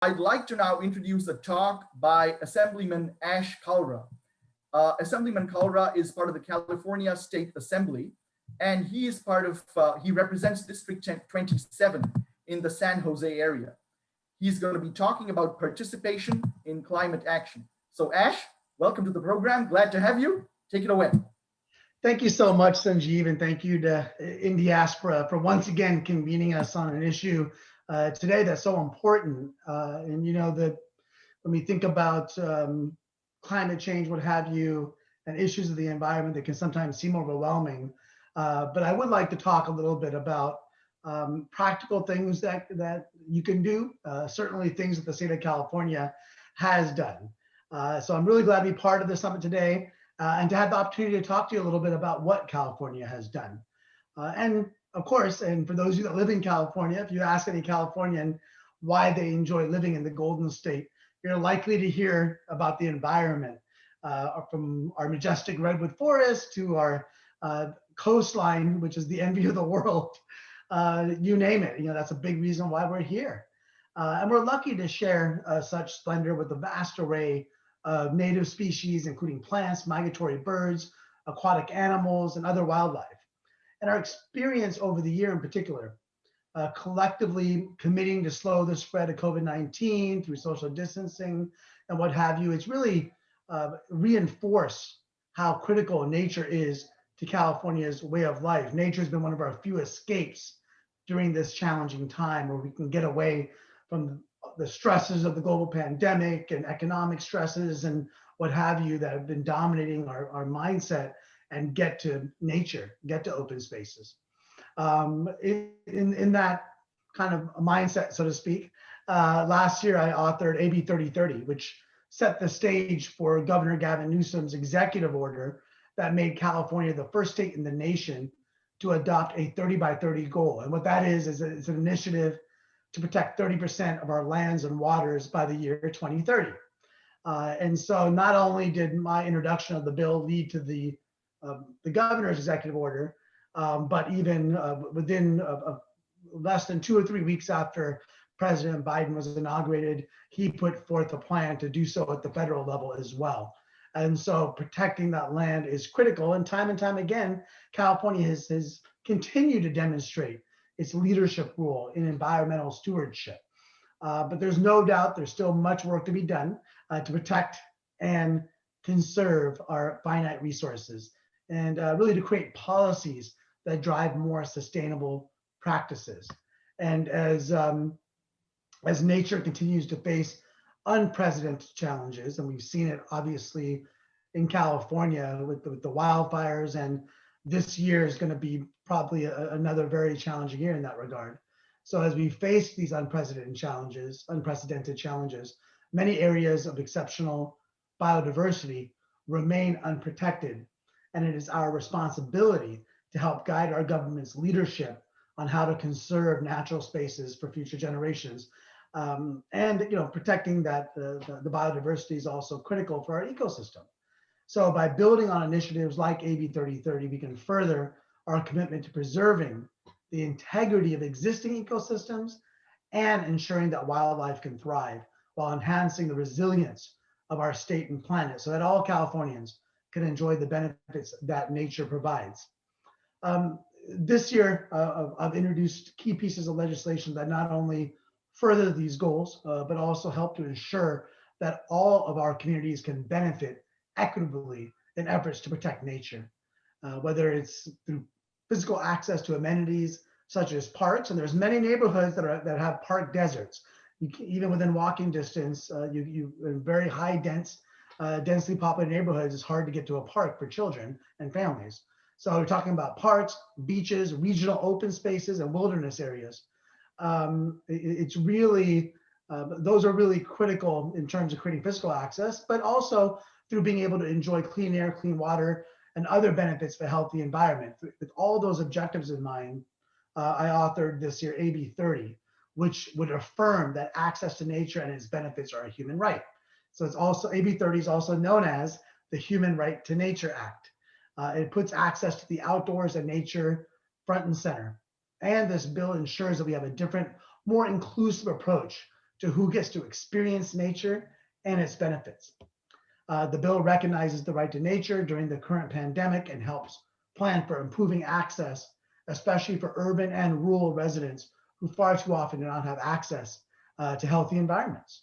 I'd like to now introduce a talk by Assemblyman Ash Kalra. Assemblyman Kalra is part of the California State Assembly, and he is he represents District 27 in the San Jose area. He's going to be talking about participation in climate action. So Ash, welcome to the program. Glad to have you. Take it away. Thank you so much, Sanjeev, and thank you to Indiaspora for once again convening us on an issue today that's so important. And you know that when we think about climate change, what have you, and issues of the environment that can sometimes seem overwhelming. But I would like to talk a little bit about practical things that you can do, certainly things that the state of California has done. So I'm really glad to be part of the summit today. And to have the opportunity to talk to you a little bit about what California has done. And of course, and for those of you that live in California, if you ask any Californian why they enjoy living in the Golden State, you're likely to hear about the environment, from our majestic redwood forest to our coastline, which is the envy of the world. You name it, that's a big reason why we're here. And we're lucky to share such splendor with a vast array of native species, including plants, migratory birds, aquatic animals, and other wildlife. And our experience over the year in particular, collectively committing to slow the spread of COVID-19 through social distancing and what have you, it's really reinforced how critical nature is to California's way of life. Nature has been one of our few escapes during this challenging time where we can get away from the stresses of the global pandemic and economic stresses and what have you that have been dominating our mindset and get to nature, get to open spaces. In that kind of mindset, so to speak, last year I authored AB 3030, which set the stage for Governor Gavin Newsom's executive order that made California the first state in the nation to adopt a 30 by 30 goal. And what that is it's an initiative to protect 30% of our lands and waters by the year 2030. And so not only did my introduction of the bill lead to the governor's executive order, but even within less than 2 or 3 weeks after President Biden was inaugurated, he put forth a plan to do so at the federal level as well. And so protecting that land is critical. And time again, California has continued to demonstrate its leadership role in environmental stewardship. But there's no doubt there's still much work to be done to protect and conserve our finite resources and really to create policies that drive more sustainable practices. And as nature continues to face unprecedented challenges, and we've seen it obviously in California with the wildfires, and this year is going to be probably another very challenging year in that regard. So as we face these unprecedented challenges, many areas of exceptional biodiversity remain unprotected. And it is our responsibility to help guide our government's leadership on how to conserve natural spaces for future generations. And protecting that the biodiversity is also critical for our ecosystem. So by building on initiatives like AB 3030, we can further our commitment to preserving the integrity of existing ecosystems and ensuring that wildlife can thrive while enhancing the resilience of our state and planet so that all Californians can enjoy the benefits that nature provides. This year, I've introduced key pieces of legislation that not only further these goals, but also help to ensure that all of our communities can benefit equitably in efforts to protect nature, whether it's through physical access to amenities such as parks, and there's many neighborhoods that have park deserts. Even within walking distance, you in very high densely populated neighborhoods, it's hard to get to a park for children and families. So we're talking about parks, beaches, regional open spaces, and wilderness areas. It's really, those are really critical in terms of creating physical access, but also through being able to enjoy clean air, clean water, and other benefits for a healthy environment. With all those objectives in mind, I authored this year AB 30, which would affirm that access to nature and its benefits are a human right. So it's also, AB 30 is also known as the Human Right to Nature Act. It puts access to the outdoors and nature front and center. And this bill ensures that we have a different, more inclusive approach to who gets to experience nature and its benefits. The bill recognizes the right to nature during the current pandemic and helps plan for improving access, especially for urban and rural residents who far too often do not have access to healthy environments.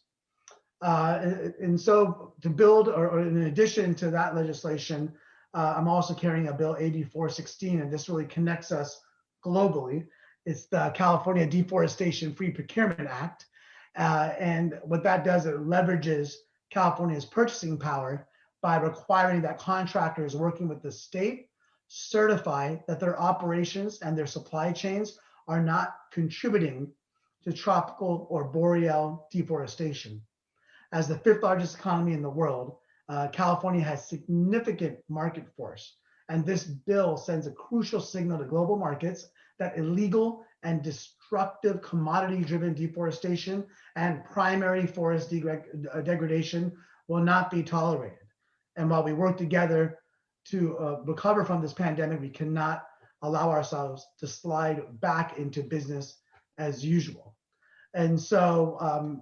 And so to build, or in addition to that legislation, I'm also carrying a bill AB 416, and this really connects us globally. It's the California Deforestation Free Procurement Act. And what that does, it leverages California's purchasing power by requiring that contractors working with the state certify that their operations and their supply chains are not contributing to tropical or boreal deforestation. As the fifth largest economy in the world, California has significant market force, and this bill sends a crucial signal to global markets that illegal and destructive commodity-driven deforestation and primary forest degradation will not be tolerated. And while we work together to recover from this pandemic, we cannot allow ourselves to slide back into business as usual. And so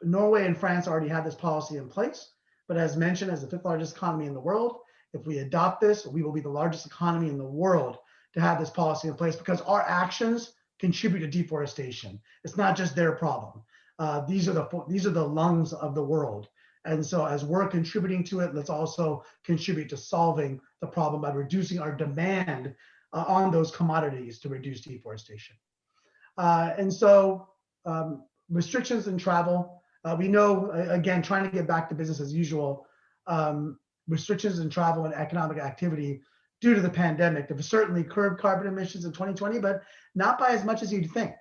Norway and France already have this policy in place, but as mentioned, as the fifth largest economy in the world, if we adopt this, we will be the largest economy in the world to have this policy in place, because our actions contribute to deforestation. It's not just their problem. These are the lungs of the world. And so as we're contributing to it, let's also contribute to solving the problem by reducing our demand on those commodities to reduce deforestation. And so restrictions in travel, we know, again, trying to get back to business as usual, restrictions in travel and economic activity due to the pandemic have certainly curbed carbon emissions in 2020, but not by as much as you'd think.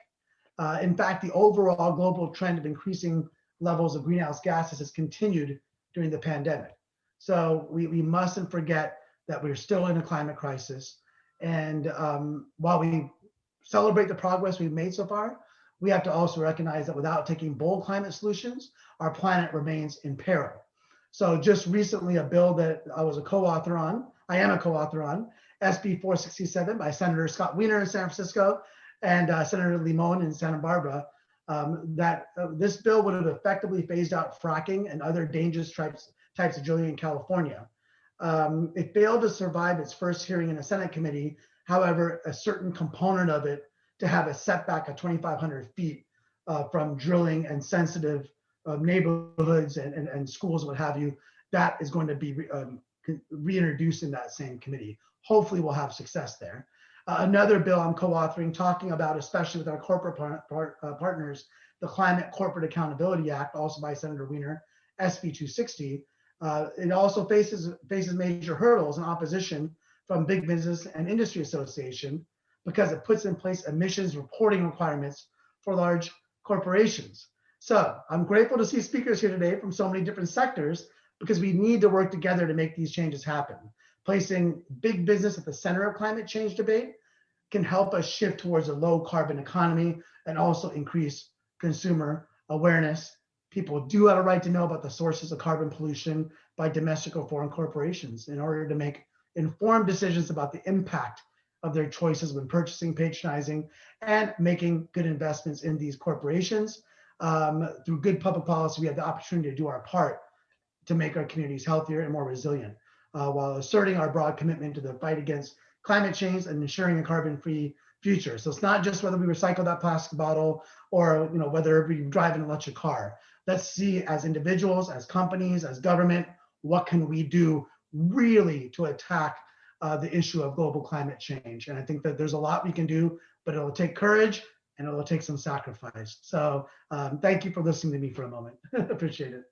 In fact, the overall global trend of increasing levels of greenhouse gases has continued during the pandemic. So we mustn't forget that we're still in a climate crisis. And while we celebrate the progress we've made so far, we have to also recognize that without taking bold climate solutions, our planet remains in peril. So just recently, a bill that I am a co-author on, SB 467 by Senator Scott Wiener in San Francisco and Senator Limon in Santa Barbara, this bill would have effectively phased out fracking and other dangerous types of drilling in California. It failed to survive its first hearing in a Senate committee. However, a certain component of it to have a setback of 2,500 feet from drilling and sensitive neighborhoods and schools, what have you, that is going to be reintroduced in that same committee. Hopefully we'll have success there. Another bill I'm co-authoring, talking about, especially with our corporate partners, the Climate Corporate Accountability Act, also by Senator Wiener, SB 260. It also faces major hurdles and opposition from Big Business and Industry Association because it puts in place emissions reporting requirements for large corporations. So I'm grateful to see speakers here today from so many different sectors, because we need to work together to make these changes happen. Placing big business at the center of climate change debate can help us shift towards a low carbon economy and also increase consumer awareness. People do have a right to know about the sources of carbon pollution by domestic or foreign corporations in order to make informed decisions about the impact of their choices when purchasing, patronizing, and making good investments in these corporations. Through good public policy, we have the opportunity to do our part to make our communities healthier and more resilient, while asserting our broad commitment to the fight against climate change and ensuring a carbon-free future. So it's not just whether we recycle that plastic bottle or whether we drive an electric car. Let's see, as individuals, as companies, as government, what can we do really to attack the issue of global climate change. And I think that there's a lot we can do, but it'll take courage and it'll take some sacrifice. So thank you for listening to me for a moment. Appreciate it.